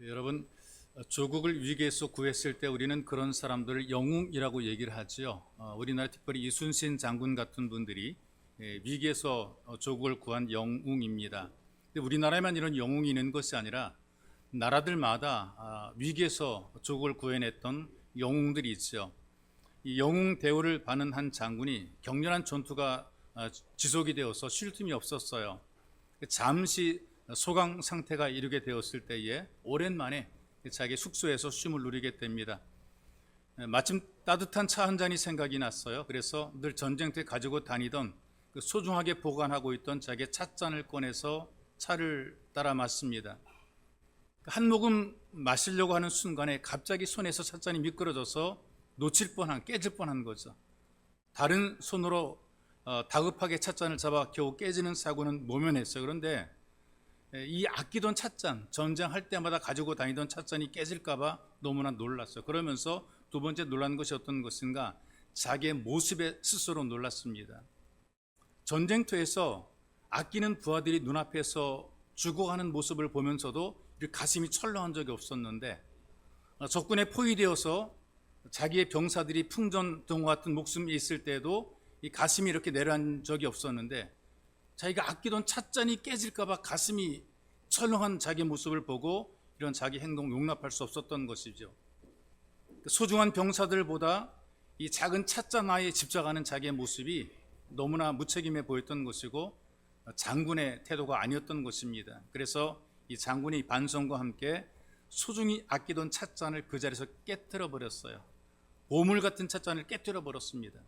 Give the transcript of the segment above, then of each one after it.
여러분, 조국을 위기에서 구했을 때 우리는 그런 사람들을 영웅이라고 얘기를 하지요. 우리나라 특별히 이순신 장군 같은 분들이 위기에서 조국을 구한 영웅입니다. 근데 우리나라에만 이런 영웅이 있는 것이 아니라 나라들마다 위기에서 조국을 구해냈던 영웅들이 있죠. 이 영웅 대우를 받는 한 장군이 격렬한 전투가 지속이 되어서 쉴 틈이 없었어요. 잠시 소강 상태가 이르게 되었을 때에 오랜만에 자기 숙소에서 쉼을 누리게 됩니다. 마침 따뜻한 차 한 잔이 생각이 났어요. 그래서 늘 전쟁 때 가지고 다니던 소중하게 보관하고 있던 자기의 찻잔을 꺼내서 차를 따라 마십니다. 한 모금 마시려고 하는 순간에 갑자기 손에서 찻잔이 미끄러져서 깨질 뻔한 거죠. 다른 손으로 다급하게 찻잔을 잡아 겨우 깨지는 사고는 모면했어요. 그런데 이 아끼던 찻잔, 전쟁할 때마다 가지고 다니던 찻잔이 깨질까봐 너무나 놀랐어요. 그러면서 두 번째 놀란 것이 어떤 것인가? 자기의 모습에 스스로 놀랐습니다. 전쟁터에서 아끼는 부하들이 눈앞에서 죽어가는 모습을 보면서도 가슴이 철렁한 적이 없었는데, 적군에 포위되어서 자기의 병사들이 풍전등과 같은 목숨이 있을 때도 이 가슴이 이렇게 내려앉은 적이 없었는데, 자기가 아끼던 찻잔이 깨질까봐 가슴이 철렁한 자기 모습을 보고 이런 자기 행동 용납할 수 없었던 것이죠. 소중한 병사들보다 이 작은 찻잔 하나에 집착하는 자기의 모습이 너무나 무책임해 보였던 것이고 장군의 태도가 아니었던 것입니다. 그래서 이 장군이 반성과 함께 소중히 아끼던 찻잔을 그 자리에서 깨뜨려 버렸어요. 보물 같은 찻잔을 깨뜨려 버렸습니다.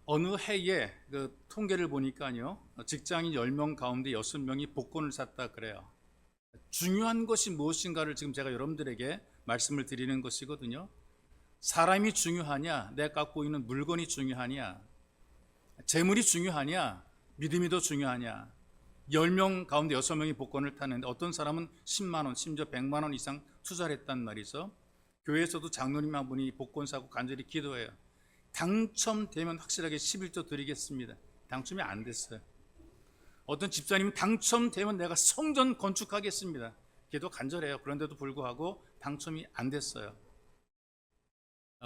어느 해에 그 통계를 보니까요, 직장인 10명 가운데 6명이 복권을 샀다 그래요. 중요한 것이 무엇인가를 지금 제가 여러분들에게 말씀을 드리는 것이거든요. 사람이 중요하냐, 내가 갖고 있는 물건이 중요하냐, 재물이 중요하냐, 믿음이 더 중요하냐. 10명 가운데 6명이 복권을 타는데 어떤 사람은 10만 원, 심지어 100만 원 이상 투자를 했단 말이죠. 교회에서도 장로님 한 분이 복권 사고 간절히 기도해요. 당첨되면 확실하게 11조 드리겠습니다. 당첨이 안 됐어요. 어떤 집사님은 당첨되면 내가 성전 건축하겠습니다. 기도 간절해요. 그런데도 불구하고 당첨이 안 됐어요.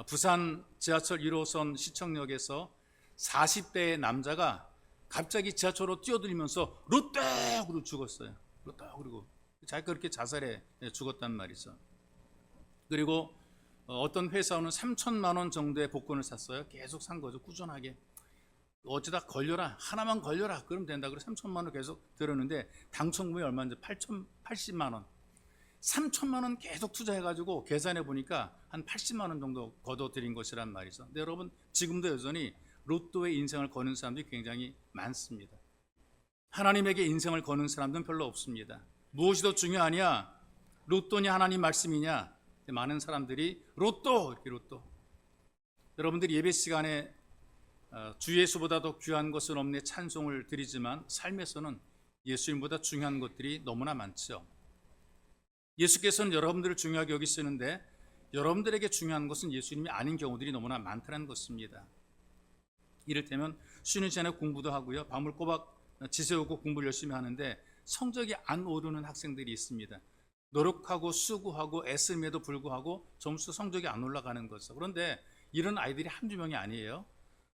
부산 지하철 1호선 시청역에서 40대의 남자가 갑자기 지하철로 뛰어들면서 롯데! 그러고 죽었어요. 롯데! 그리고 자기가 그렇게 자살해 죽었단 말이죠. 그리고 어떤 회사원은 3천만 원 정도의 복권을 샀어요. 계속 산 거죠. 꾸준하게. 어쩌다 걸려라. 하나만 걸려라. 그러면 된다. 그래서 3천만 원 계속 들었는데 당첨금이 얼마인지 80만 원. 3천만 원 계속 투자해가지고 계산해 보니까 한 80만 원 정도 걷어들인 것이란 말이죠. 근데 여러분, 지금도 여전히 로또에 인생을 거는 사람들이 굉장히 많습니다. 하나님에게 인생을 거는 사람들은 별로 없습니다. 무엇이 더 중요하냐? 로또냐 하나님 말씀이냐? 많은 사람들이 로또, 이렇게 로또. 여러분들이 예배 시간에 주 예수보다 더 귀한 것은 없네 찬송을 드리지만 삶에서는 예수님보다 중요한 것들이 너무나 많죠. 예수께서는 여러분들을 중요하게 여기시는데 여러분들에게 중요한 것은 예수님이 아닌 경우들이 너무나 많다는 것입니다. 이를테면 쉬는 시간에 공부도 하고요, 밤을 꼬박 지새우고 공부를 열심히 하는데 성적이 안 오르는 학생들이 있습니다. 노력하고 수고하고 애씀에도 불구하고 점수 성적이 안 올라가는 거죠. 그런데 이런 아이들이 한두 명이 아니에요.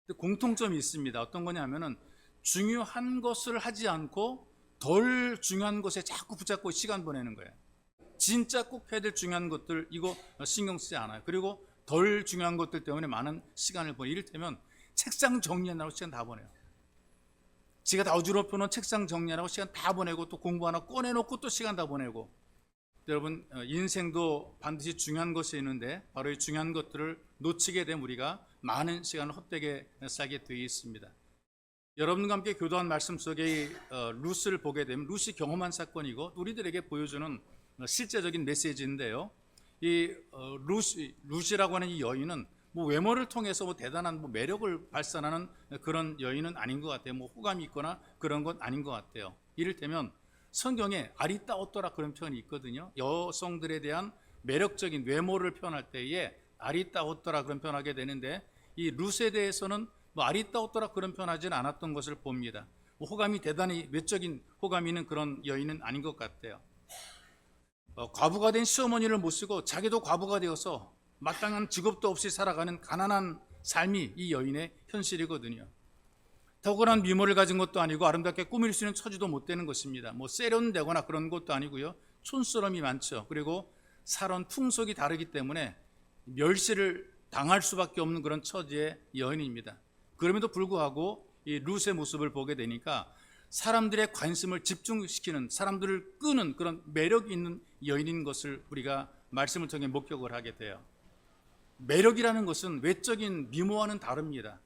근데 공통점이 있습니다. 어떤 거냐면은 중요한 것을 하지 않고 덜 중요한 것에 자꾸 붙잡고 시간 보내는 거예요. 진짜 꼭 해야 될 중요한 것들 이거 신경 쓰지 않아요. 그리고 덜 중요한 것들 때문에 많은 시간을 보내요. 이를테면 책상 정리하느라고 시간 다 보내요. 지가 다 어지럽혀놓은 책상 정리하라고 시간 다 보내고 또 공부 하나 꺼내놓고 또 시간 다 보내고. 여러분, 인생도 반드시 중요한 것이 있는데 바로 이 중요한 것들을 놓치게 되면 우리가 많은 시간을 헛되게 살게 되어 있습니다. 여러분과 함께 교도한 말씀 속에 룻을 보게 되면 룻이 경험한 사건이고 우리들에게 보여주는 실제적인 메시지인데요. 이 룻이라고 하는 이 여인은 뭐 외모를 통해서 대단한 매력을 발산하는 그런 여인은 아닌 것 같아요. 호감이 있거나 그런 건 아닌 것 같아요. 이를테면 성경에 아리따오또라 그런 표현이 있거든요. 여성들에 대한 매력적인 외모를 표현할 때에 아리따오또라 그런 표현하게 되는데 이 룻에 대해서는 아리따오또라 그런 표현하지는 않았던 것을 봅니다. 호감이 대단히 외적인 호감이 있는 그런 여인은 아닌 것 같아요. 과부가 된 시어머니를 모시고 자기도 과부가 되어서 마땅한 직업도 없이 살아가는 가난한 삶이 이 여인의 현실이거든요. 탁월한 미모를 가진 것도 아니고 아름답게 꾸밀 수 있는 처지도 못 되는 것입니다. 뭐 세련되거나 그런 것도 아니고요. 촌스러움이 많죠. 그리고 살원 풍속이 다르기 때문에 멸시를 당할 수밖에 없는 그런 처지의 여인입니다. 그럼에도 불구하고 이 룻의 모습을 보게 되니까 사람들의 관심을 집중시키는, 사람들을 끄는 그런 매력이 있는 여인인 것을 우리가 말씀을 통해 목격을 하게 돼요. 매력이라는 것은 외적인 미모와는 다릅니다.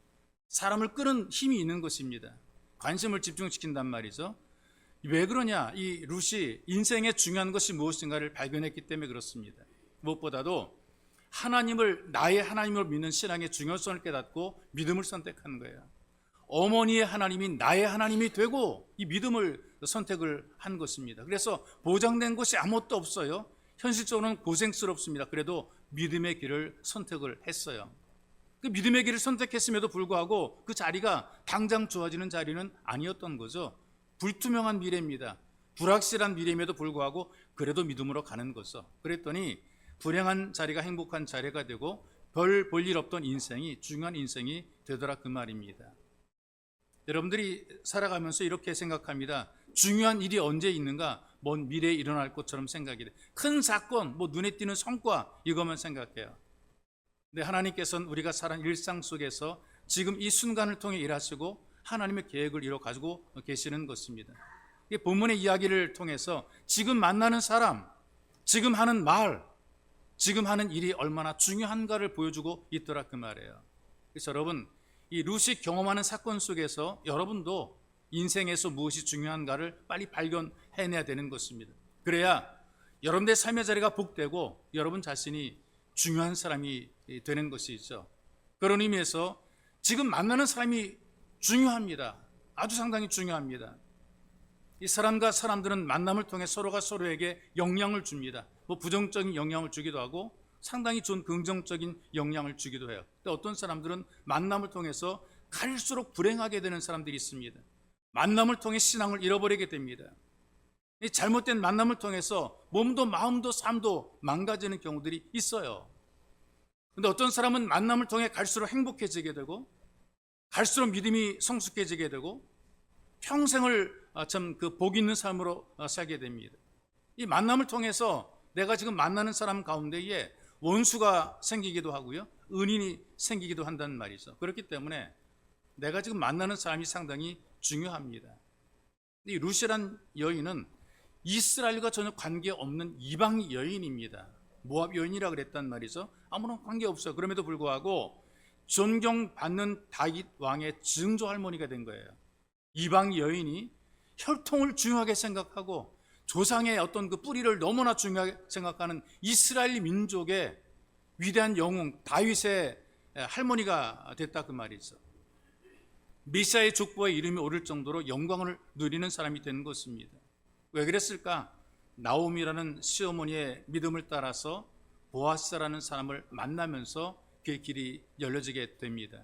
사람을 끄는 힘이 있는 것입니다. 관심을 집중시킨단 말이죠. 왜 그러냐? 이 룻이 인생에 중요한 것이 무엇인가를 발견했기 때문에 그렇습니다. 무엇보다도 하나님을, 나의 하나님을 믿는 신앙의 중요성을 깨닫고 믿음을 선택하는 거예요. 어머니의 하나님이 나의 하나님이 되고 이 믿음을 선택을 한 것입니다. 그래서 보장된 것이 아무것도 없어요. 현실적으로는 고생스럽습니다. 그래도 믿음의 길을 선택을 했어요. 그 믿음의 길을 선택했음에도 불구하고 그 자리가 당장 좋아지는 자리는 아니었던 거죠. 불투명한 미래입니다. 불확실한 미래임에도 불구하고 그래도 믿음으로 가는 거죠. 그랬더니 불행한 자리가 행복한 자리가 되고 별 볼 일 없던 인생이 중요한 인생이 되더라 그 말입니다. 여러분들이 살아가면서 이렇게 생각합니다. 중요한 일이 언제 있는가? 먼 미래에 일어날 것처럼 생각이 돼. 큰 사건, 뭐 눈에 띄는 성과 이것만 생각해요. 근데 하나님께서는 우리가 살아가는 일상 속에서 지금 이 순간을 통해 일하시고 하나님의 계획을 이뤄 가지고 계시는 것입니다. 이 본문의 이야기를 통해서 지금 만나는 사람, 지금 하는 말, 지금 하는 일이 얼마나 중요한가를 보여주고 있더라 그 말이에요. 그래서 여러분, 이 룻이 경험하는 사건 속에서 여러분도 인생에서 무엇이 중요한가를 빨리 발견해내야 되는 것입니다. 그래야 여러분의 삶의 자리가 복되고 여러분 자신이 중요한 사람이 되는 것이죠. 그런 의미에서 지금 만나는 사람이 중요합니다. 아주 상당히 중요합니다. 이 사람과 사람들은 만남을 통해 서로가 서로에게 영향을 줍니다. 뭐 부정적인 영향을 주기도 하고 상당히 좋은 긍정적인 영향을 주기도 해요. 근데 어떤 사람들은 만남을 통해서 갈수록 불행하게 되는 사람들이 있습니다. 만남을 통해 신앙을 잃어버리게 됩니다. 이 잘못된 만남을 통해서 몸도 마음도 삶도 망가지는 경우들이 있어요. 근데 어떤 사람은 만남을 통해 갈수록 행복해지게 되고 갈수록 믿음이 성숙해지게 되고 평생을 참 그 복 있는 삶으로 살게 됩니다. 이 만남을 통해서 내가 지금 만나는 사람 가운데에 원수가 생기기도 하고요, 은인이 생기기도 한다는 말이죠. 그렇기 때문에 내가 지금 만나는 사람이 상당히 중요합니다. 이 룻이란 여인은 이스라엘과 전혀 관계없는 이방 여인입니다. 모압 여인이라 그랬단 말이죠. 아무런 관계없어요. 그럼에도 불구하고 존경받는 다윗 왕의 증조 할머니가 된 거예요. 이방 여인이 혈통을 중요하게 생각하고 조상의 어떤 그 뿌리를 너무나 중요하게 생각하는 이스라엘 민족의 위대한 영웅 다윗의 할머니가 됐다 그 말이죠. 메시아의 족보에 이름이 오를 정도로 영광을 누리는 사람이 된 것입니다. 왜 그랬을까? 나오미라는 시어머니의 믿음을 따라서 보아스라는 사람을 만나면서 그의 길이 열려지게 됩니다.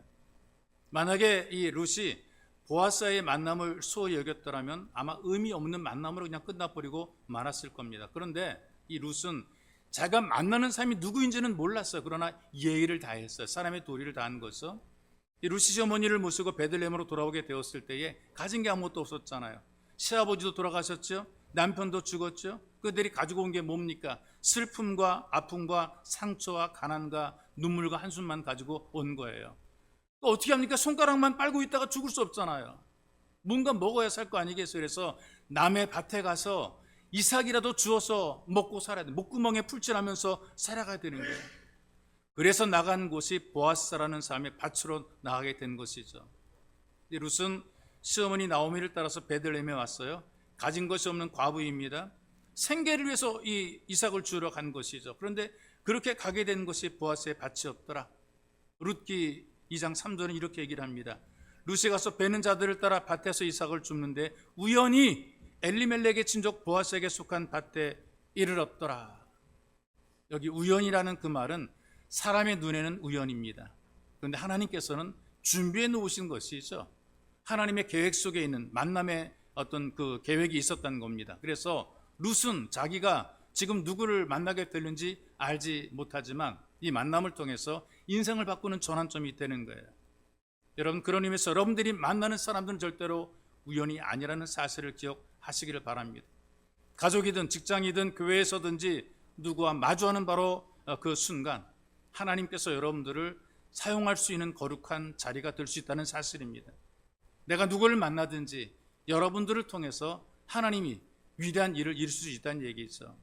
만약에 이 룻이 보아스와의 만남을 소홀히 여겼더라면 아마 의미 없는 만남으로 그냥 끝나버리고 말았을 겁니다. 그런데 이 룻은 자기가 만나는 사람이 누구인지는 몰랐어요. 그러나 예의를 다했어요. 사람의 도리를 다한 것은. 이 룻이 시어머니를 모시고 베들레헴으로 돌아오게 되었을 때에 가진 게 아무것도 없었잖아요. 시아버지도 돌아가셨죠. 남편도 죽었죠. 그들이 가지고 온 게 뭡니까? 슬픔과 아픔과 상처와 가난과 눈물과 한숨만 가지고 온 거예요. 어떻게 합니까? 손가락만 빨고 있다가 죽을 수 없잖아요. 뭔가 먹어야 살 거 아니겠어요? 그래서 남의 밭에 가서 이삭이라도 주워서 먹고 살아야 돼. 목구멍에 풀칠하면서 살아가야 되는 거예요. 그래서 나간 곳이 보아스라는 사람의 밭으로 나가게 된 것이죠. 룻은 시어머니 나오미를 따라서 베들레헴에 왔어요. 가진 것이 없는 과부입니다. 생계를 위해서 이 이삭을 주우러 간 것이죠. 그런데 그렇게 가게 된 것이 보아스의 밭이었더라. 룻기 2장 3절은 이렇게 얘기를 합니다. 룻이 가서 베는 자들을 따라 밭에서 이삭을 줍는데 우연히 엘리멜렉의 친족 보아스에게 속한 밭에 이르렀더라. 여기 우연이라는 그 말은 사람의 눈에는 우연입니다. 그런데 하나님께서는 준비해 놓으신 것이죠. 하나님의 계획 속에 있는 만남의 어떤 그 계획이 있었다는 겁니다. 그래서 룻은 자기가 지금 누구를 만나게 되는지 알지 못하지만 이 만남을 통해서 인생을 바꾸는 전환점이 되는 거예요. 여러분, 그런 의미에서 여러분들이 만나는 사람들은 절대로 우연이 아니라는 사실을 기억하시기를 바랍니다. 가족이든 직장이든 교회에서든지 누구와 마주하는 바로 그 순간 하나님께서 여러분들을 사용할 수 있는 거룩한 자리가 될 수 있다는 사실입니다. 내가 누구를 만나든지 여러분들을 통해서 하나님이 위대한 일을 이룰 수 있다는 얘기죠.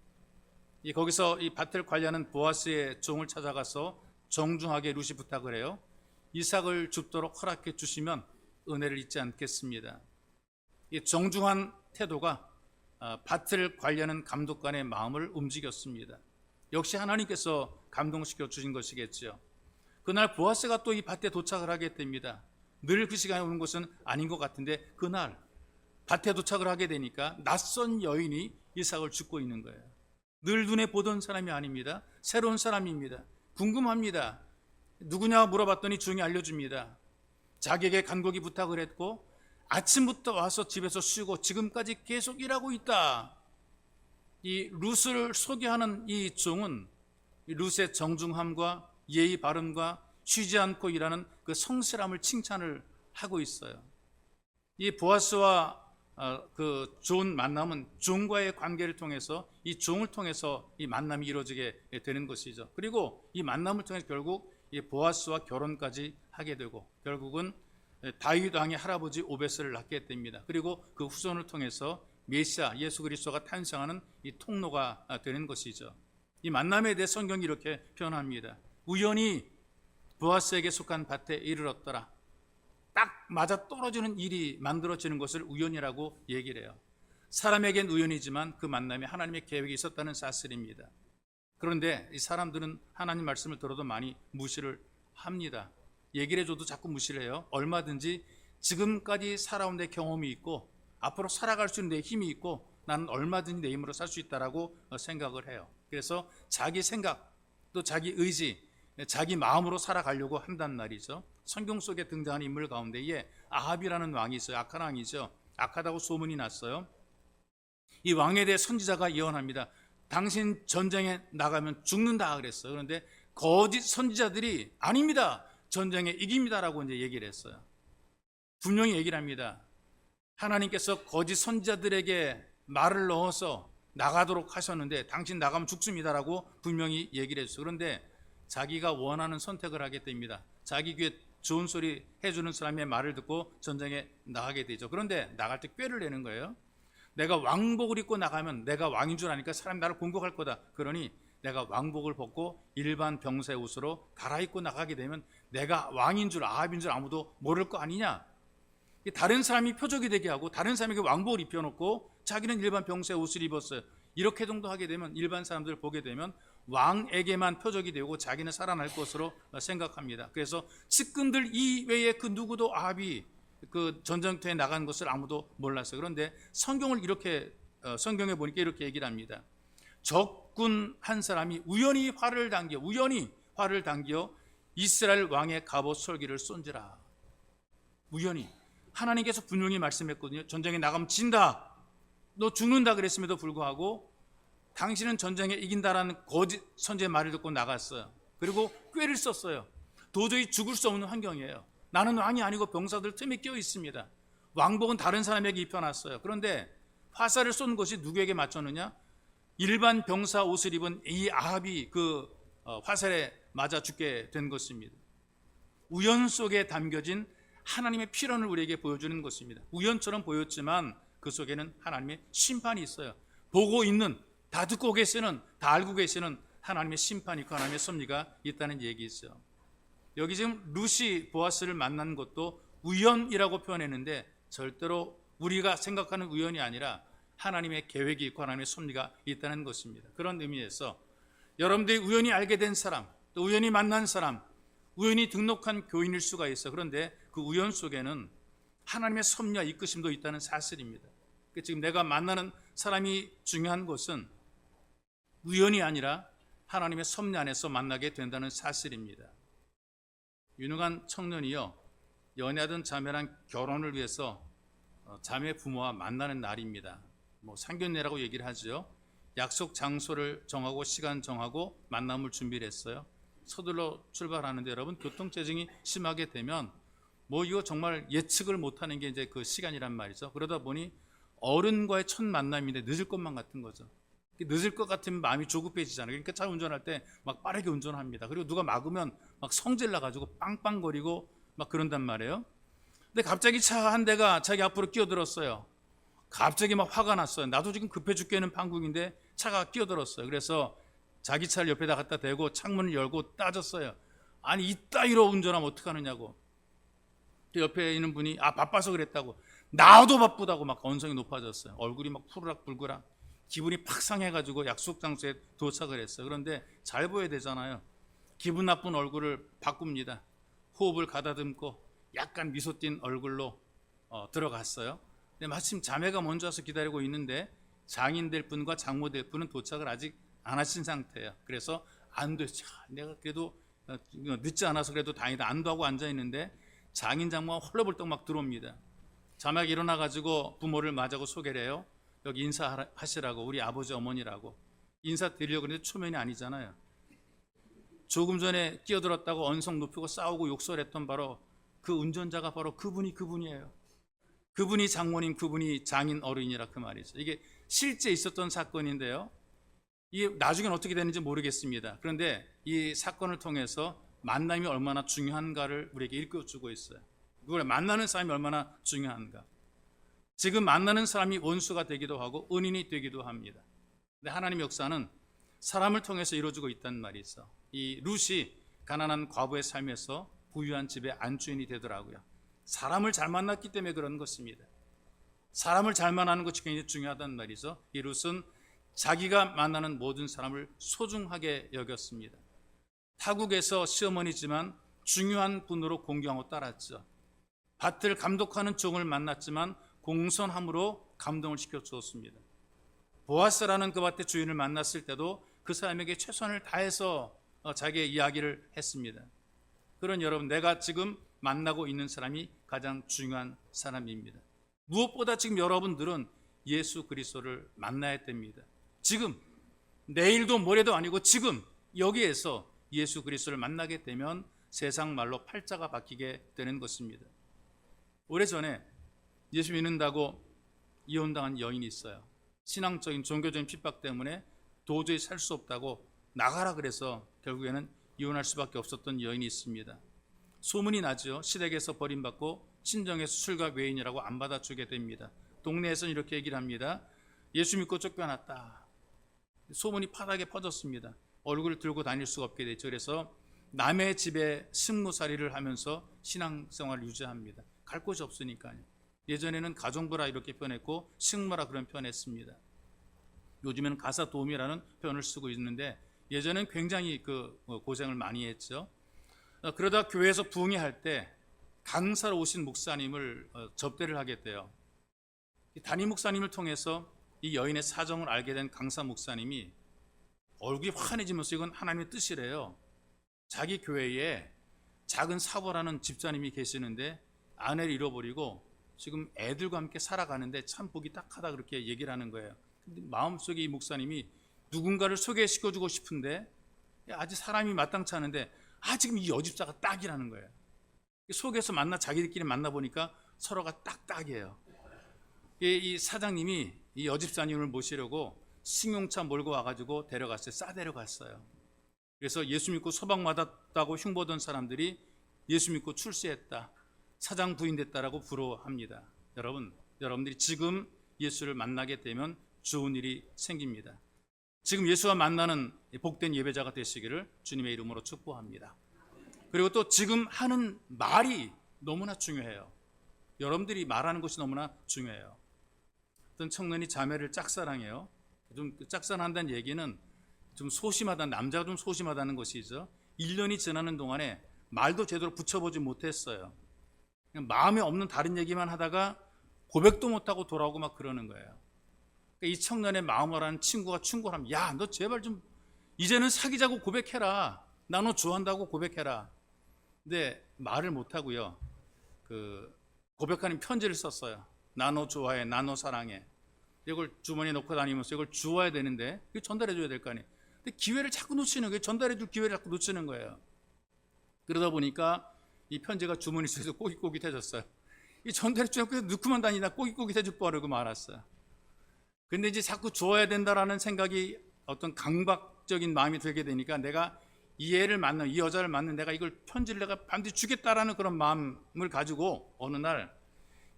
거기서 이 밭을 관리하는 보아스의 종을 찾아가서 정중하게 룻이 부탁을 해요. 이삭을 줍도록 허락해 주시면 은혜를 잊지 않겠습니다. 이 정중한 태도가 밭을 관리하는 감독관의 마음을 움직였습니다. 역시 하나님께서 감동시켜 주신 것이겠죠. 그날 보아스가 또 이 밭에 도착을 하게 됩니다. 늘 그 시간에 오는 것은 아닌 것 같은데 그날 밭에 도착을 하게 되니까 낯선 여인이 이삭을 줍고 있는 거예요. 늘 눈에 보던 사람이 아닙니다. 새로운 사람입니다. 궁금합니다. 누구냐 물어봤더니 주인이 알려줍니다. 자기에게 간곡히 부탁을 했고 아침부터 와서 집에서 쉬고 지금까지 계속 일하고 있다. 이 룻을 소개하는 이 종은 룻의 정중함과 예의 바름과 쉬지 않고 일하는 그 성실함을 칭찬을 하고 있어요. 이 보아스와 그 좋은 만남은 종과의 관계를 통해서 이 종을 통해서 이 만남이 이루어지게 되는 것이죠. 그리고 이 만남을 통해서 결국 이 보아스와 결혼까지 하게 되고 결국은 다윗 왕의 할아버지 오벳을 낳게 됩니다. 그리고 그 후손을 통해서 메시아 예수 그리스도가 탄생하는 이 통로가 되는 것이죠. 이 만남에 대해 성경이 이렇게 표현합니다. 우연히 보아스에게 속한 밭에 이르렀더라. 딱 맞아 떨어지는 일이 만들어지는 것을 우연이라고 얘기를 해요. 사람에겐 우연이지만 그 만남에 하나님의 계획이 있었다는 사실입니다. 그런데 이 사람들은 하나님 말씀을 들어도 많이 무시를 합니다. 얘기를 해줘도 자꾸 무시를 해요. 얼마든지 지금까지 살아온 내 경험이 있고 앞으로 살아갈 수 있는 내 힘이 있고 나는 얼마든지 내 힘으로 살 수 있다라고 생각을 해요. 그래서 자기 생각 또 자기 의지 자기 마음으로 살아가려고 한단 말이죠. 성경 속에 등장하는 인물 가운데에 아합이라는 왕이 있어요. 악한 왕이죠. 악하다고 소문이 났어요. 이 왕에 대해 선지자가 예언합니다. 당신 전쟁에 나가면 죽는다 그랬어요. 그런데 거짓 선지자들이 아닙니다. 전쟁에 이깁니다라고 이제 얘기를 했어요. 분명히 얘기를 합니다. 하나님께서 거짓 선지자들에게 말을 넣어서 나가도록 하셨는데 당신 나가면 죽습니다라고 분명히 얘기를 했어요. 그런데 자기가 원하는 선택을 하게 됩니다. 자기 귀에 좋은 소리 해주는 사람의 말을 듣고 전쟁에 나가게 되죠. 그런데 나갈 때 꾀를 내는 거예요. 내가 왕복을 입고 나가면 내가 왕인 줄 아니까 사람이 나를 공격할 거다. 그러니 내가 왕복을 벗고 일반 병사의 옷으로 갈아입고 나가게 되면 내가 왕인 줄 아합인 줄 아무도 모를 거 아니냐. 다른 사람이 표적이 되게 하고 다른 사람에게 왕복을 입혀놓고 자기는 일반 병사의 옷을 입었어요. 이렇게 정도 하게 되면 일반 사람들을 보게 되면 왕에게만 표적이 되고 자기는 살아날 것으로 생각합니다. 그래서 측근들 이외에 그 누구도 아합이 그 전쟁터에 나간 것을 아무도 몰랐어요. 그런데 성경을 이렇게 성경에 보니까 이렇게 얘기를 합니다. 적군 한 사람이 우연히 활을 당겨 이스라엘 왕의 갑옷 솔기를 쏜지라. 우연히 하나님께서 분명히 말씀했거든요. 전쟁에 나가면 진다. 너 죽는다 그랬음에도 불구하고 당신은 전쟁에 이긴다라는 거짓 선지의 말을 듣고 나갔어요. 그리고 꾀를 썼어요. 도저히 죽을 수 없는 환경이에요. 나는 왕이 아니고 병사들 틈에 끼어 있습니다. 왕복은 다른 사람에게 입혀놨어요. 그런데 화살을 쏜 것이 누구에게 맞췄느냐? 일반 병사 옷을 입은 이 아합이 그 화살에 맞아 죽게 된 것입니다. 우연 속에 담겨진 하나님의 필연을 우리에게 보여주는 것입니다. 우연처럼 보였지만 그 속에는 하나님의 심판이 있어요. 보고 있는, 다 듣고 계시는, 다 알고 계시는 하나님의 심판이 있고 하나님의 섭리가 있다는 얘기죠. 여기 지금 룻이 보아스를 만난 것도 우연이라고 표현했는데 절대로 우리가 생각하는 우연이 아니라 하나님의 계획이 있고 하나님의 섭리가 있다는 것입니다. 그런 의미에서 여러분들이 우연히 알게 된 사람, 또 우연히 만난 사람, 우연히 등록한 교인일 수가 있어. 그런데 그 우연 속에는 하나님의 섭리와 이끄심도 있다는 사실입니다. 지금 내가 만나는 사람이 중요한 것은 우연이 아니라 하나님의 섭리 안에서 만나게 된다는 사실입니다. 유능한 청년이요, 연애하던 자매랑 결혼을 위해서 자매 부모와 만나는 날입니다. 상견례라고 얘기를 하죠. 약속 장소를 정하고 시간 정하고 만남을 준비를 했어요. 서둘러 출발하는데 여러분 교통체증이 심하게 되면 뭐 이거 정말 예측을 못하는 게 이제 그 시간이란 말이죠. 그러다 보니 어른과의 첫 만남인데 늦을 것만 같은 거죠. 늦을 것 같으면 마음이 조급해지잖아요. 그러니까 차 운전할 때 막 빠르게 운전합니다. 그리고 누가 막으면 막 성질 나가지고 빵빵거리고 막 그런단 말이에요. 근데 갑자기 차 한 대가 자기 앞으로 끼어들었어요. 갑자기 막 화가 났어요. 나도 지금 급해 죽겠는 판국인데 차가 끼어들었어요. 그래서 자기 차를 옆에다 갖다 대고 창문을 열고 따졌어요. 아니 이따위로 운전하면 어떡하느냐고. 옆에 있는 분이 바빠서 그랬다고. 나도 바쁘다고 막 언성이 높아졌어요. 얼굴이 막 푸르락 불그락 기분이 팍 상해가지고 약속 장소에 도착을 했어요. 그런데 잘 보여야 되잖아요. 기분 나쁜 얼굴을 바꿉니다. 호흡을 가다듬고 약간 미소 띈 얼굴로 들어갔어요. 근데 마침 자매가 먼저 와서 기다리고 있는데 장인 될 분과 장모 될 분은 도착을 아직 안 하신 상태예요. 그래서 안도 내가 그래도 늦지 않아서 그래도 다행이다 안도 하고 앉아 있는데 장인 장모가 헐레벌떡 막 들어옵니다. 자매가 일어나가지고 부모를 맞아고 소개를 해요. 여기 인사하시라고 우리 아버지 어머니라고 인사드리려고 했는데 초면이 아니잖아요. 조금 전에 끼어들었다고 언성 높이고 싸우고 욕설했던 바로 그 운전자가 바로 그분이에요. 그분이 장모님, 그분이 장인 어른이라 그 말이죠. 이게 실제 있었던 사건인데요. 이게 나중엔 어떻게 되는지 모르겠습니다. 그런데 이 사건을 통해서 만남이 얼마나 중요한가를 우리에게 일깨워주고 있어요. 누구를 만나는 사람이 얼마나 중요한가. 지금 만나는 사람이 원수가 되기도 하고 은인이 되기도 합니다. 근데 하나님의 역사는 사람을 통해서 이루어지고 있다는 말이 있어. 이 룻이 가난한 과부의 삶에서 부유한 집의 안주인이 되더라고요. 사람을 잘 만났기 때문에 그런 것입니다. 사람을 잘 만나는 것이 굉장히 중요하다는 말이죠. 이 룻은 자기가 만나는 모든 사람을 소중하게 여겼습니다. 타국에서 시어머니지만 중요한 분으로 공경하고 따랐죠. 밭을 감독하는 종을 만났지만 공손함으로 감동을 시켜 주었습니다. 보아스라는 그 밭의 주인을 만났을 때도 그 사람에게 최선을 다해서 자기의 이야기를 했습니다. 그런 여러분, 내가 지금 만나고 있는 사람이 가장 중요한 사람입니다. 무엇보다 지금 여러분들은 예수 그리스도를 만나야 됩니다. 지금, 내일도 모레도 아니고 지금 여기에서 예수 그리스도를 만나게 되면 세상 말로 팔자가 바뀌게 되는 것입니다. 오래전에 예수 믿는다고 이혼당한 여인이 있어요. 신앙적인 종교적인 핍박 때문에 도저히 살 수 없다고 나가라 그래서 결국에는 이혼할 수밖에 없었던 여인이 있습니다. 소문이 나죠. 시댁에서 버림받고 친정에서 술과 외인이라고 안 받아주게 됩니다. 동네에서는 이렇게 얘기를 합니다. 예수 믿고 쫓겨났다. 소문이 파닥에 퍼졌습니다. 얼굴을 들고 다닐 수가 없게 됐죠. 그래서 남의 집에 승무살이를 하면서 신앙생활을 유지합니다. 갈 곳이 없으니까요. 예전에는 가정부라 이렇게 표현했고 식모라 그런 표현했습니다. 요즘에는 가사 도우미라는 표현을 쓰고 있는데 예전엔 굉장히 고생을 많이 했죠. 그러다 교회에서 부흥회 때 강사로 오신 목사님을 접대를 하게 돼요. 담임 목사님을 통해서 이 여인의 사정을 알게 된 강사 목사님이 얼굴이 환해지면서 이건 하나님의 뜻이래요. 자기 교회에 작은 사보라는 집사님이 계시는데 아내를 잃어버리고 지금 애들과 함께 살아가는데 참 보기 딱하다 그렇게 얘기를 하는 거예요. 근데 마음속에 이 목사님이 누군가를 소개시켜주고 싶은데 아직 사람이 마땅치 않은데 지금 이 여집사가 딱이라는 거예요. 속에서 자기들끼리 만나보니까 서로가 딱이에요. 이 사장님이 이 여집사님을 모시려고 승용차 몰고 와가지고 데려갔어요. 데려갔어요. 그래서 예수 믿고 소방받았다고 흉보던 사람들이 예수 믿고 출세했다, 사장 부인 됐다라고 부러워합니다. 여러분들이 지금 예수를 만나게 되면 좋은 일이 생깁니다. 지금 예수와 만나는 복된 예배자가 되시기를 주님의 이름으로 축복합니다. 그리고 또 지금 하는 말이 너무나 중요해요. 여러분들이 말하는 것이 너무나 중요해요. 어떤 청년이 자매를 짝사랑해요. 좀 짝사랑한다는 얘기는 좀 소심하다는, 남자가 좀 소심하다는 것이죠. 1년이 지나는 동안에 말도 제대로 붙여보지 못했어요. 그냥 마음에 없는 다른 얘기만 하다가 고백도 못하고 돌아오고 막 그러는 거예요. 그러니까 이 청년의 마음을 아는 친구가 충고를 하면, 야, 너 제발 좀 이제는 사귀자고 고백해라. 나 너 좋아한다고 고백해라. 근데 말을 못하고요. 고백하는 편지를 썼어요. 나 너 좋아해, 나 너 사랑해. 이걸 주머니에 넣고 다니면서 이걸 주워야 되는데 이거 전달해 줘야 될 거 아니에요. 근데 기회를 자꾸 놓치는 거예요. 전달해 줄 기회를 자꾸 놓치는 거예요. 그러다 보니까 이 편지가 주머니 속에서 꼬깃꼬깃해졌어요. 이 전달해 주고 넣고만 다니다 꼬깃꼬깃해질 뻔하고 말았어요. 근데 이제 자꾸 주어야 된다라는 생각이 어떤 강박적인 마음이 들게 되니까 내가 이 애를 만나, 이 여자를 만나 내가 이걸 편지를 내가 반드시 주겠다라는 그런 마음을 가지고 어느 날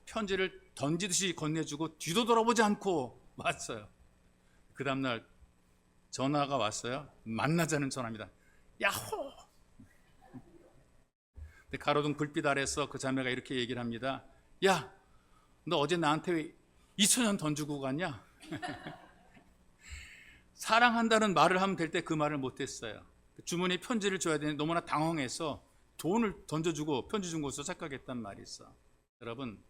편지를 던지듯이 건네주고 뒤도 돌아보지 않고 왔어요. 그 다음날 전화가 왔어요. 만나자는 전화입니다. 야호! 근데 가로등 불빛 아래서 그 자매가 이렇게 얘기를 합니다. 야, 너 어제 나한테 왜 2,000원 던지고 갔냐? 사랑한다는 말을 하면 될 때 그 말을 못했어요. 주머니에 편지를 줘야 되는데 너무나 당황해서 돈을 던져주고 편지 준 것으로 착각했단 말이 있어. 여러분,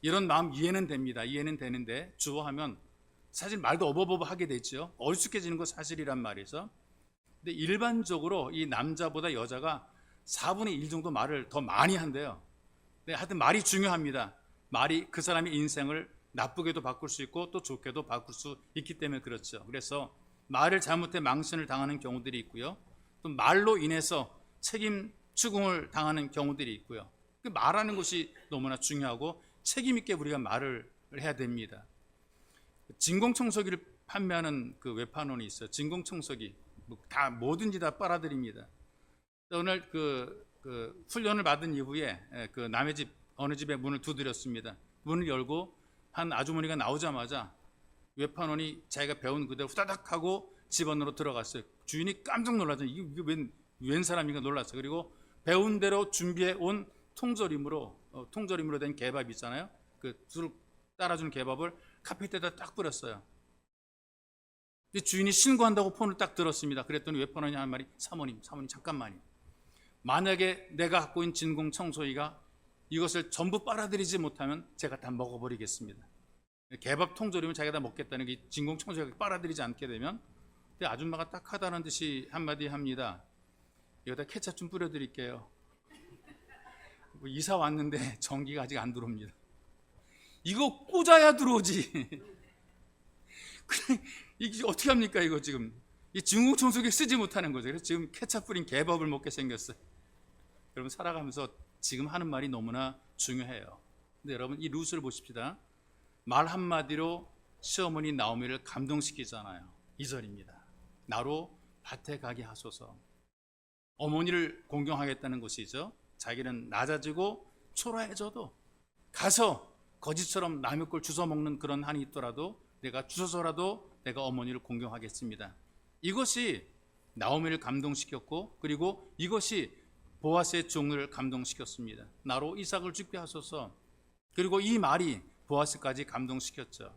이런 마음 이해는 됩니다. 이해는 되는데 주어하면 사실 말도 어버버버 하게 되죠. 어리숙해지는 건 사실이란 말이죠. 근데 일반적으로 이 남자보다 여자가 4분의 1 정도 말을 더 많이 한대요. 근데 하여튼 말이 중요합니다. 말이 그 사람의 인생을 나쁘게도 바꿀 수 있고 또 좋게도 바꿀 수 있기 때문에 그렇죠. 그래서 말을 잘못해 망신을 당하는 경우들이 있고요. 또 말로 인해서 책임 추궁을 당하는 경우들이 있고요. 그 말하는 것이 너무나 중요하고 책임 있게 우리가 말을 해야 됩니다. 진공청소기를 판매하는 그 외판원이 있어요. 진공청소기 다 뭐든지 다 빨아들입니다. 오늘 그 훈련을 받은 이후에 그 남의 집 어느 집에 문을 두드렸습니다. 문을 열고 한 아주머니가 나오자마자 외판원이 자기가 배운 그대로 후다닥 하고 집 안으로 들어갔어요. 주인이 깜짝 놀라죠. 이게 웬 사람인가 놀랐어요. 그리고 배운 대로 준비해 온 통조림으로 된 개밥 있잖아요. 그 술 따라준 개밥을 카페트에다 딱 뿌렸어요. 주인이 신고한다고 폰을 딱 들었습니다. 그랬더니 외판원이 하는 말이 사모님 잠깐만요. 만약에 내가 갖고 있는 진공청소기가 이것을 전부 빨아들이지 못하면 제가 다 먹어버리겠습니다. 개밥 통조림을 자기가 다 먹겠다는 게 진공청소기가 빨아들이지 않게 되면. 근데 아줌마가 딱 하다는 듯이 한마디 합니다. 여기다 케찹 좀 뿌려드릴게요. 이사 왔는데 전기가 아직 안 들어옵니다. 이거 꽂아야 들어오지. 이게 어떻게 합니까 이거 지금. 이 진공청소기 쓰지 못하는 거죠. 그래서 지금 케찹 뿌린 개밥을 먹게 생겼어요. 여러분 살아가면서 지금 하는 말이 너무나 중요해요. 근데 여러분 이 룻을 보십시다. 말 한마디로 시어머니 나오미를 감동시키잖아요. 2절입니다. 나로 밭에 가게 하소서. 어머니를 공경하겠다는 것이죠. 자기는 낮아지고 초라해져도 가서 거지처럼 남의 걸 주워 먹는 그런 한이 있더라도 내가 주워서라도 내가 어머니를 공경하겠습니다. 이것이 나오미를 감동시켰고 그리고 이것이 보아스의 종을 감동시켰습니다. 나로 이삭을 죽게 하소서. 그리고 이 말이 보아스까지 감동시켰죠.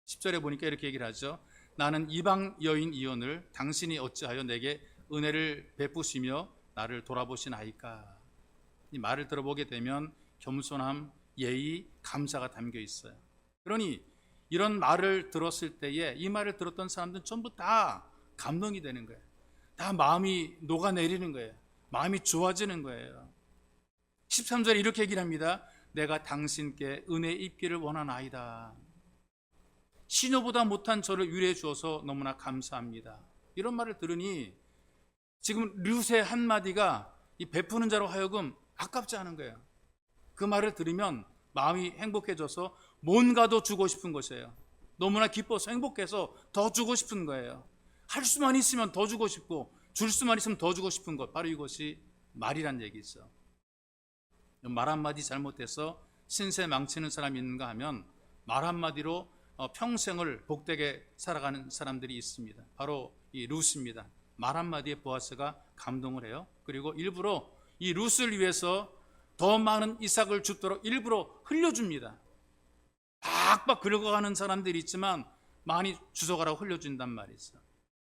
10절에 보니까 이렇게 얘기를 하죠. 나는 이방 여인 이혼을 당신이 어찌하여 내게 은혜를 베푸시며 나를 돌아보시나이까. 이 말을 들어보게 되면 겸손함, 예의, 감사가 담겨 있어요. 그러니 이런 말을 들었을 때에 이 말을 들었던 사람들은 전부 다 감동이 되는 거예요. 다 마음이 녹아내리는 거예요. 마음이 좋아지는 거예요. 13절에 이렇게 얘기를 합니다. 내가 당신께 은혜 입기를 원하나이다. 시녀보다 못한 저를 위로해 주어서 너무나 감사합니다. 이런 말을 들으니 지금 룻의 한마디가 이 베푸는 자로 하여금 아깝지 않은 거예요. 그 말을 들으면 마음이 행복해져서 뭔가도 주고 싶은 것이에요. 너무나 기뻐서 행복해서 더 주고 싶은 거예요. 할 수만 있으면 더 주고 싶고 줄 수만 있으면 더 주고 싶은 것, 바로 이것이 말이란 얘기죠. 말 한마디 잘못해서 신세 망치는 사람이 있는가 하면 말 한마디로 평생을 복되게 살아가는 사람들이 있습니다. 바로 이 룻입니다. 말 한마디에 보아스가 감동을 해요. 그리고 일부러 이 룻을 위해서 더 많은 이삭을 줍도록 일부러 흘려줍니다. 박박 긁어가는 사람들이 있지만 많이 주워가라고 흘려준단 말이죠.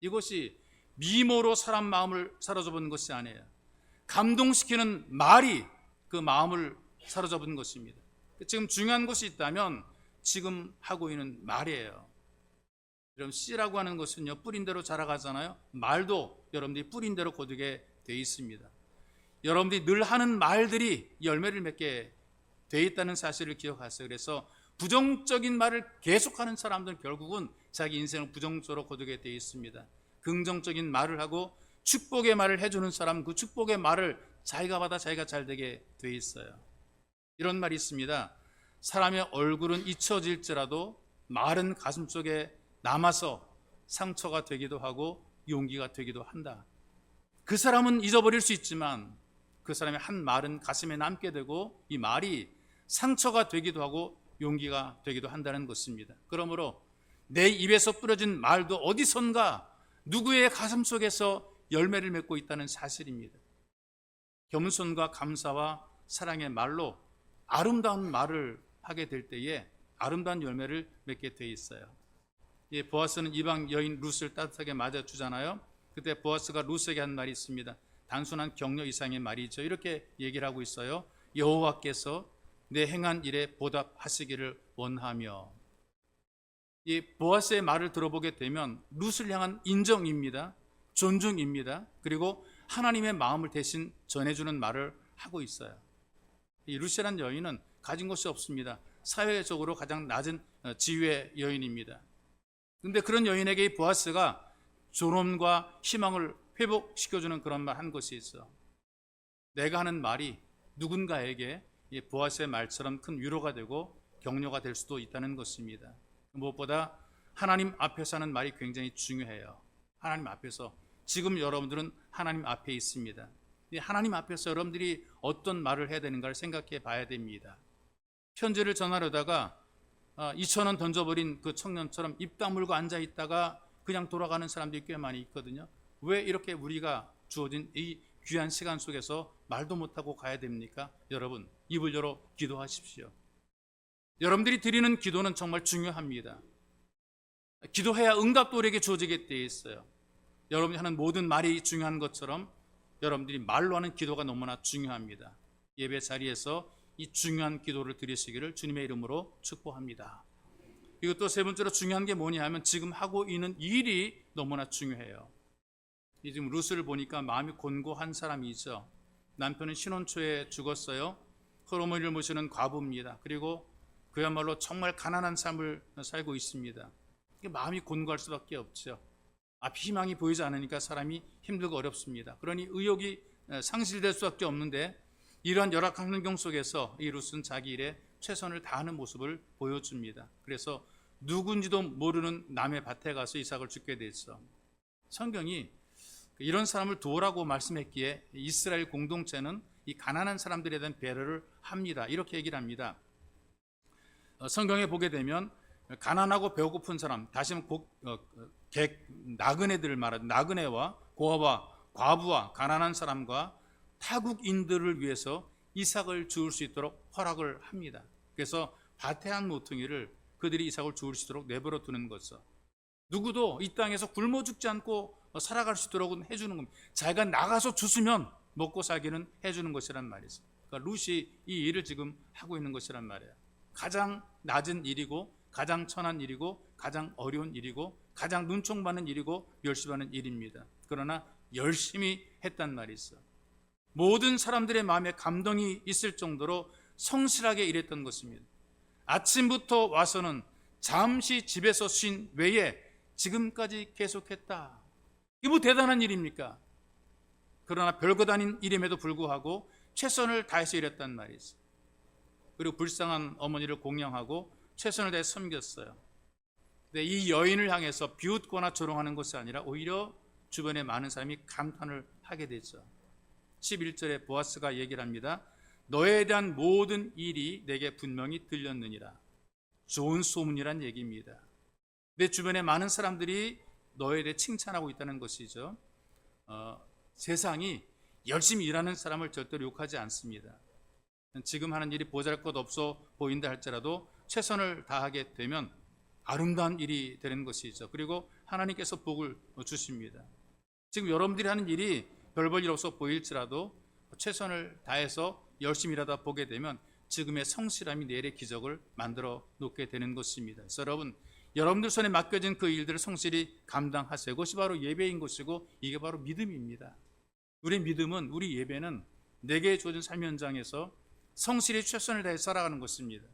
이것이 미모로 사람 마음을 사로잡은 것이 아니에요. 감동시키는 말이 그 마음을 사로잡은 것입니다. 지금 중요한 것이 있다면 지금 하고 있는 말이에요. 여러분 씨라고 하는 것은요 뿌린 대로 자라가잖아요. 말도 여러분들이 뿌린 대로 거두게 돼 있습니다. 여러분들이 늘 하는 말들이 열매를 맺게 돼 있다는 사실을 기억하세요. 그래서 부정적인 말을 계속하는 사람들은 결국은 자기 인생을 부정적으로 거두게 되어 있습니다. 긍정적인 말을 하고 축복의 말을 해주는 사람은 그 축복의 말을 자기가 받아 자기가 잘 되게 되어 있어요. 이런 말이 있습니다. 사람의 얼굴은 잊혀질지라도 말은 가슴속에 남아서 상처가 되기도 하고 용기가 되기도 한다. 그 사람은 잊어버릴 수 있지만 그 사람의 한 말은 가슴에 남게 되고 이 말이 상처가 되기도 하고 용기가 되기도 한다는 것입니다. 그러므로 내 입에서 뿌려진 말도 어디선가 누구의 가슴 속에서 열매를 맺고 있다는 사실입니다. 겸손과 감사와 사랑의 말로 아름다운 말을 하게 될 때에 아름다운 열매를 맺게 돼 있어요. 보아스는 이방 여인 룻을 따뜻하게 맞아주잖아요. 그때 보아스가 룻에게 한 말이 있습니다. 단순한 격려 이상의 말이죠. 이렇게 얘기를 하고 있어요. 여호와께서 내 행한 일에 보답하시기를 원하며. 이 보아스의 말을 들어보게 되면 룻을 향한 인정입니다. 존중입니다. 그리고 하나님의 마음을 대신 전해주는 말을 하고 있어요. 이 룻이라는 여인은 가진 것이 없습니다. 사회적으로 가장 낮은 지위의 여인입니다. 그런데 그런 여인에게 이 보아스가 존엄과 희망을 회복시켜주는 그런 말 한 것이 있어. 내가 하는 말이 누군가에게 이 보아스의 말처럼 큰 위로가 되고 격려가 될 수도 있다는 것입니다. 무엇보다 하나님 앞에서 하는 말이 굉장히 중요해요. 하나님 앞에서. 지금 여러분들은 하나님 앞에 있습니다. 하나님 앞에서 여러분들이 어떤 말을 해야 되는가를 생각해 봐야 됩니다. 편지를 전하려다가 2,000원 던져버린 그 청년처럼 입 다물고 앉아있다가 그냥 돌아가는 사람들이 꽤 많이 있거든요. 왜 이렇게 우리가 주어진 이 귀한 시간 속에서 말도 못하고 가야 됩니까? 여러분, 입을 열어 기도하십시오. 여러분들이 드리는 기도는 정말 중요합니다. 기도해야 응답도 우리에게 주어지게 되어 있어요. 여러분이 하는 모든 말이 중요한 것처럼 여러분들이 말로 하는 기도가 너무나 중요합니다. 예배 자리에서 이 중요한 기도를 드리시기를 주님의 이름으로 축복합니다. 그리고 또 세 번째로 중요한 게 뭐냐 하면 지금 하고 있는 일이 너무나 중요해요. 지금 룻을 보니까 마음이 곤고한 사람이죠. 남편은 신혼초에 죽었어요. 허로머니를 모시는 과부입니다. 그리고 그야말로 정말 가난한 삶을 살고 있습니다. 마음이 곤고할 수밖에 없죠. 앞이 희망이 보이지 않으니까 사람이 힘들고 어렵습니다. 그러니 의욕이 상실될 수밖에 없는데 이러한 열악한 환경 속에서 이 룻은 자기 일에 최선을 다하는 모습을 보여줍니다. 그래서 누군지도 모르는 남의 밭에 가서 이삭을 죽게 됐어. 성경이 이런 사람을 도우라고 말씀했기에 이스라엘 공동체는 이 가난한 사람들에 대한 배려를 합니다. 이렇게 얘기를 합니다. 성경에 보게 되면 가난하고 배고픈 사람, 다시 말하면 나그네들을 말하죠. 나그네와 고아와 과부와 가난한 사람과 타국인들을 위해서 이삭을 주울 수 있도록 허락을 합니다. 그래서 밭에 한 모퉁이를 그들이 이삭을 주울 수 있도록 내버려 두는 것이죠. 누구도 이 땅에서 굶어 죽지 않고 살아갈 수 있도록 해주는 겁니다. 자기가 나가서 주스면 먹고 살기는 해주는 것이란 말이죠. 그러니까 룻이 이 일을 지금 하고 있는 것이란 말이에요. 가장 낮은 일이고 가장 천한 일이고 가장 어려운 일이고 가장 눈총받는 일이고 멸시받는 일입니다. 그러나 열심히 했단 말이 있어. 모든 사람들의 마음에 감동이 있을 정도로 성실하게 일했던 것입니다. 아침부터 와서는 잠시 집에서 쉰 외에 지금까지 계속했다. 이게 뭐 대단한 일입니까? 그러나 별것 아닌 일임에도 불구하고 최선을 다해서 일했단 말이 있어요. 그리고 불쌍한 어머니를 공양하고 최선을 다해 섬겼어요. 근데 이 여인을 향해서 비웃거나 조롱하는 것이 아니라 오히려 주변에 많은 사람이 감탄을 하게 되죠. 11절에 보아스가 얘기를 합니다. 너에 대한 모든 일이 내게 분명히 들렸느니라. 좋은 소문이란 얘기입니다. 내 주변에 많은 사람들이 너에 대해 칭찬하고 있다는 것이죠. 세상이 열심히 일하는 사람을 절대로 욕하지 않습니다. 지금 하는 일이 보잘것없어 보인다 할지라도 최선을 다하게 되면 아름다운 일이 되는 것이죠. 그리고 하나님께서 복을 주십니다. 지금 여러분들이 하는 일이 별 볼 일 없어 보일지라도 최선을 다해서 열심히 일하다 보게 되면 지금의 성실함이 내일의 기적을 만들어 놓게 되는 것입니다. 그래서 여러분들 손에 맡겨진 그 일들을 성실히 감당하세요. 그것이 바로 예배인 것이고 이게 바로 믿음입니다. 우리 믿음은, 우리 예배는 내게 주어진 삶 현장에서 성실히 최선을 다해 살아가는 것입니다.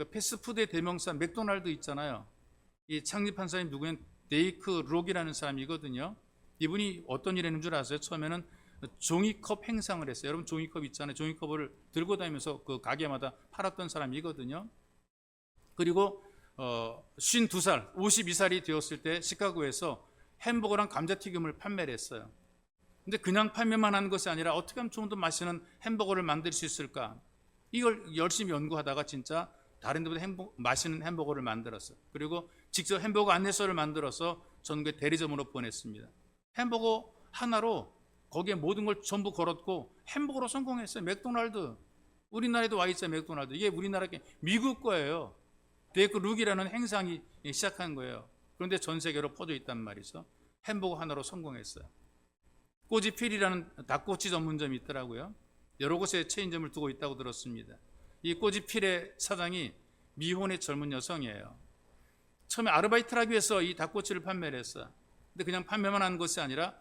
그 패스트푸드의 대명사 맥도날드 있잖아요. 이 창립한 사람이 누구냐면 데이크 록이라는 사람이거든요. 이분이 어떤 일을 했는 줄 아세요? 처음에는 종이컵 행상을 했어요. 여러분 종이컵 있잖아요. 종이컵을 들고 다니면서 그 가게마다 팔았던 사람이거든요. 그리고 52살, 52살이 되었을 때 시카고에서 햄버거랑 감자튀김을 판매를 했어요. 근데 그냥 판매만 한 것이 아니라 어떻게 하면 좀 더 맛있는 햄버거를 만들 수 있을까? 이걸 열심히 연구하다가 진짜 다른 데보다 맛있는 햄버거를 만들었어요. 그리고 직접 햄버거 안내서를 만들어서 전국의 대리점으로 보냈습니다. 햄버거 하나로 거기에 모든 걸 전부 걸었고 햄버거로 성공했어요. 맥도날드. 우리나라에도 와 있어요. 맥도날드. 이게 우리나라 미국 거예요. 데이크 룩이라는 행상이 시작한 거예요. 그런데 전 세계로 퍼져 있단 말이죠. 햄버거 하나로 성공했어요. 꼬지필이라는 닭꼬치 전문점이 있더라고요. 여러 곳에 체인점을 두고 있다고 들었습니다. 이 꼬지필의 사장이 미혼의 젊은 여성이에요. 처음에 아르바이트를 하기 위해서 이 닭꼬치를 판매를 했어요. 근데 그냥 판매만 한 것이 아니라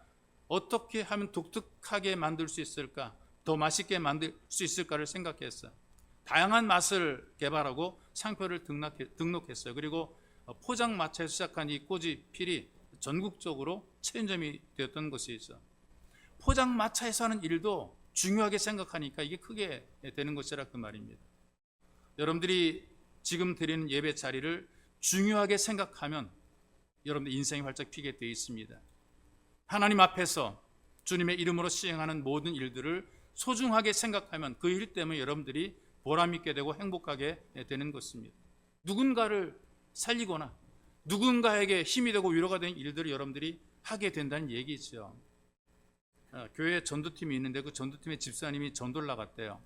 어떻게 하면 독특하게 만들 수 있을까, 더 맛있게 만들 수 있을까를 생각했어요. 다양한 맛을 개발하고 상표를 등록했어요. 그리고 포장마차에서 시작한 이 꼬지필이 전국적으로 체인점이 되었던 것이 있어. 포장마차에서 하는 일도 중요하게 생각하니까 이게 크게 되는 것이라 그 말입니다. 여러분들이 지금 드리는 예배 자리를 중요하게 생각하면 여러분들 인생이 활짝 피게 되어 있습니다. 하나님 앞에서 주님의 이름으로 시행하는 모든 일들을 소중하게 생각하면 그 일 때문에 여러분들이 보람 있게 되고 행복하게 되는 것입니다. 누군가를 살리거나 누군가에게 힘이 되고 위로가 되는 일들을 여러분들이 하게 된다는 얘기죠. 교회에 전도팀이 있는데 그 전도팀의 집사님이 전도를 나갔대요.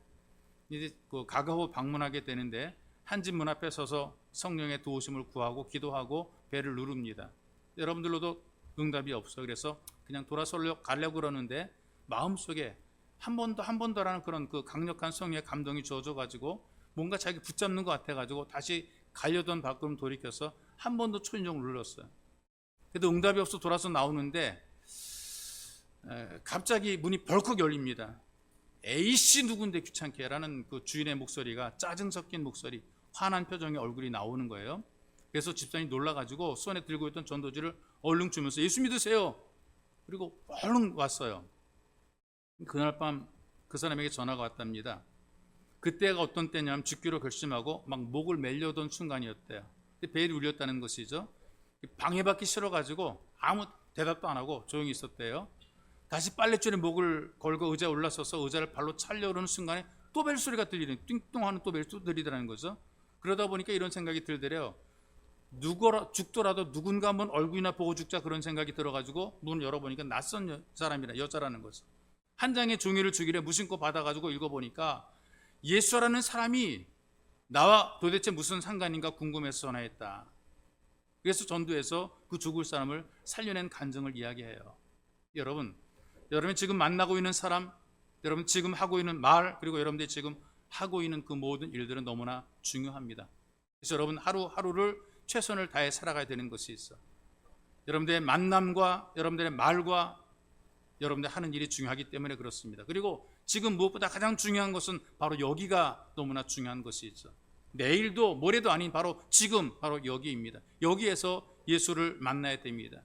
이제 그 가가호 방문하게 되는데 한 집 문 앞에 서서 성령의 도우심을 구하고 기도하고 배를 누릅니다. 여러분들로도 응답이 없어. 그래서 그냥 돌아서 가려고 그러는데 마음속에 한 번 더라는 그런 그 강력한 성령의 감동이 주어져가지고 뭔가 자기 붙잡는 것 같아가지고 다시 가려던 밖으로 돌이켜서 한 번 더 초인종을 눌렀어요. 그래도 응답이 없어 돌아서 나오는데 갑자기 문이 벌컥 열립니다. A씨 누군데 귀찮게 해라는 그 주인의 목소리가 짜증 섞인 목소리, 화난 표정의 얼굴이 나오는 거예요. 그래서 집사님이 놀라가지고 손에 들고 있던 전도지를 얼른 주면서 예수 믿으세요. 그리고 얼른 왔어요. 그날 밤 그 사람에게 전화가 왔답니다. 그때가 어떤 때냐면 죽기로 결심하고 막 목을 매려던 순간이었대요. 벨이 울렸다는 것이죠. 방해받기 싫어가지고 아무 대답도 안 하고 조용히 있었대요. 다시 빨랫줄에 목을 걸고 의자에 올라서서 의자를 발로 차려오르는 순간에 또 벨 소리가 들리는, 띵똥하는 또 벨이 또 들리더라는 거죠. 그러다 보니까 이런 생각이 들더래요. 죽더라도 누군가 한번 얼굴이나 보고 죽자, 그런 생각이 들어가지고 문을 열어보니까 낯선 사람이라, 여자라는 거죠. 한 장의 종이를 주길래 무심코 받아가지고 읽어보니까 예수라는 사람이 나와 도대체 무슨 상관인가 궁금해서 전화했다. 그래서 전도해서 그 죽을 사람을 살려낸 간증을 이야기해요. 여러분 지금 만나고 있는 사람, 여러분 지금 하고 있는 말, 그리고 여러분들이 지금 하고 있는 그 모든 일들은 너무나 중요합니다. 그래서 여러분 하루하루를 최선을 다해 살아가야 되는 것이 있어. 여러분들의 만남과 여러분들의 말과 여러분들 하는 일이 중요하기 때문에 그렇습니다. 그리고 지금 무엇보다 가장 중요한 것은 바로 여기가 너무나 중요한 것이 있어. 내일도 모레도 아닌 바로 지금, 바로 여기입니다. 여기에서 예수를 만나야 됩니다.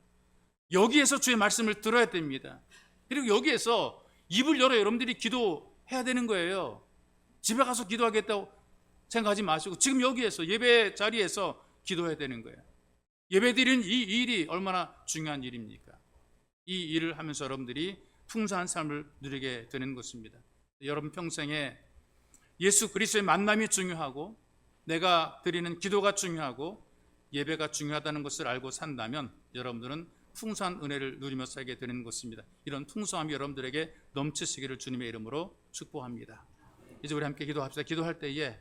여기에서 주의 말씀을 들어야 됩니다. 그리고 여기에서 입을 열어 여러분들이 기도해야 되는 거예요. 집에 가서 기도하겠다고 생각하지 마시고 지금 여기에서 예배 자리에서 기도해야 되는 거예요. 예배 드리는 이 일이 얼마나 중요한 일입니까? 이 일을 하면서 여러분들이 풍성한 삶을 누리게 되는 것입니다. 여러분 평생에 예수 그리스도의 만남이 중요하고 내가 드리는 기도가 중요하고 예배가 중요하다는 것을 알고 산다면 여러분들은 풍성한 은혜를 누리며 살게 되는 것입니다. 이런 풍성함이 여러분들에게 넘치시기를 주님의 이름으로 축복합니다. 이제 우리 함께 기도합시다. 기도할 때에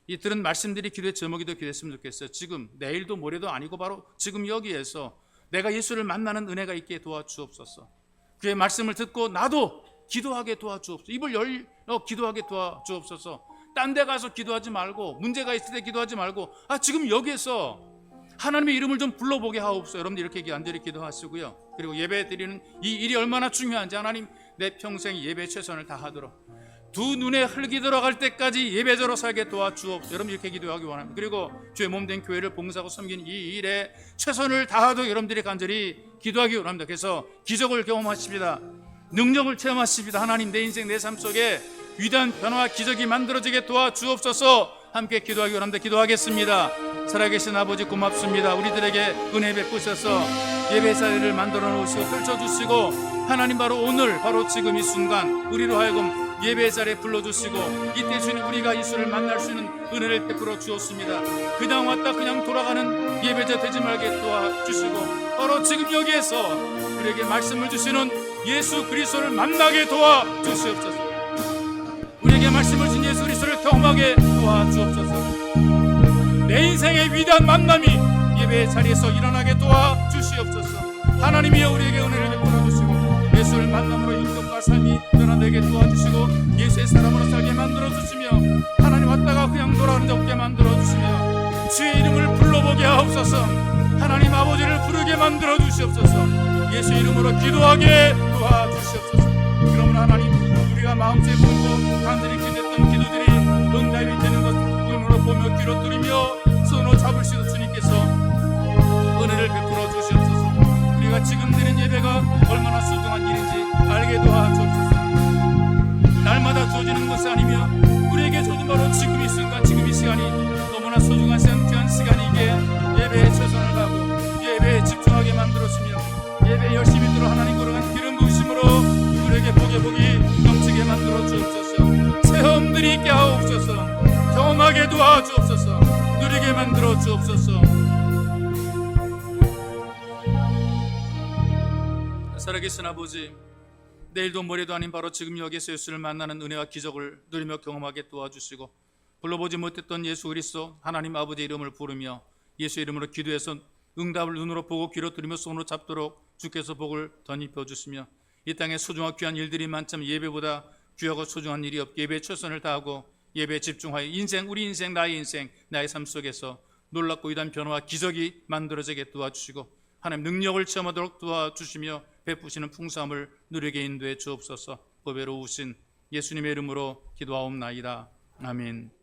이 들은 말씀들이 기도의 제목이 되어 기도했으면 좋겠어요. 지금 내일도 모레도 아니고 바로 지금 여기에서 내가 예수를 만나는 은혜가 있게 도와주옵소서. 그의 말씀을 듣고 나도 기도하게 도와주옵소서. 입을 열어 기도하게 도와주옵소서. 딴 데 가서 기도하지 말고, 문제가 있을 때 기도하지 말고, 지금 여기에서 하나님의 이름을 좀 불러보게 하옵소서. 여러분들 이렇게 간절히 기도하시고요. 그리고 예배 드리는 이 일이 얼마나 중요한지, 하나님 내 평생 예배 최선을 다하도록 두 눈에 흙이 들어갈 때까지 예배자로 살게 도와주옵소서. 여러분 이렇게 기도하기 원합니다. 그리고 주의 몸된 교회를 봉사하고 섬기는 이 일에 최선을 다하도록 여러분들이 간절히 기도하기 원합니다. 그래서 기적을 경험하십니다. 능력을 체험하십니다. 하나님, 내 인생 내 삶 속에 위대한 변화와 기적이 만들어지게 도와주옵소서. 함께 기도하기 원합니다. 기도하겠습니다. 살아계신 아버지 고맙습니다. 우리들에게 은혜 베푸셔서 예배 자리를 만들어 놓으시고 펼쳐주시고, 하나님 바로 오늘 바로 지금 이 순간 우리로 하여금 예배 자리에 불러주시고, 이때 주님 우리가 예수를 만날 수 있는 은혜를 베풀어 주었습니다. 그냥 왔다 그냥 돌아가는 예배자 되지 말게 도와주시고, 바로 지금 여기에서 우리에게 말씀을 주시는 예수 그리스도를 만나게 도와주시옵소서. 우리에게 말씀을 주신 예수 그리스도를 경험하게 도와주옵소서. 내 인생의 위대한 만남이 예배 자리에서 일어나게 도와주시옵소서. 하나님이여 우리에게 은혜를 베풀어 주시고, 예수를 만남으로 인격과 삶이 변화되게 도와주시고, 예수의 사람으로 살게 만들어 주시며, 하나님 왔다가 그냥 돌아가는 데 없게 만들어 주시며, 주의 이름을 불러보게 하옵소서. 하나님 아버지를 부르게 만들어 주시옵소서. 예수 이름으로 기도하게 도와주시옵소서. 그러므로 하나님, 우리가 마음속에 품고 간절히 기도했던 기도들이 응답이 되는 것 눈으로 보며 귀로 들으며 손으로 잡으시는 주님께서 은혜를 베풀어 주시옵소서. 우리가 지금 드린 예배가 얼마나 소중한 일인지 알게 도와주옵소서. 날마다 주어지는 것이 아니며 우리에게 주어진 바로 지금 이 순간, 지금 이 시간이 너무나 소중한 귀한 시간이기에 예배에 최선을 다하고 예배에 집중하게 만들었으며, 예배에 열심히 들어 하나님 거룩한 기름 부으심으로 우리에게 복이 넘치게 만들어 주옵소서. 체험들이 있게 하옵소서. 경험하게 도와주옵소서. 누리게 만들어 주옵소서. 살아계신 아버지, 내일도 모레도 아닌 바로 지금 여기서 예수를 만나는 은혜와 기적을 누리며 경험하게 도와주시고, 불러보지 못했던 예수 그리스도 하나님 아버지 이름을 부르며 예수 이름으로 기도해서 응답을 눈으로 보고 귀로 들으며 손으로 잡도록 주께서 복을 덧입혀 주시며, 이 땅에 소중하고 귀한 일들이 많지만 예배보다 귀하고 소중한 일이 없게 예배에 최선을 다하고 예배에 집중하여 인생, 우리 인생, 나의 인생, 나의 삶 속에서 놀랍고 위대한 변화와 기적이 만들어지게 도와주시고, 하나님 능력을 체험하도록 도와주시며 베푸시는 풍성함을 누리게 인도해 주옵소서. 보배로우신 예수님의 이름으로 기도하옵나이다. 아멘.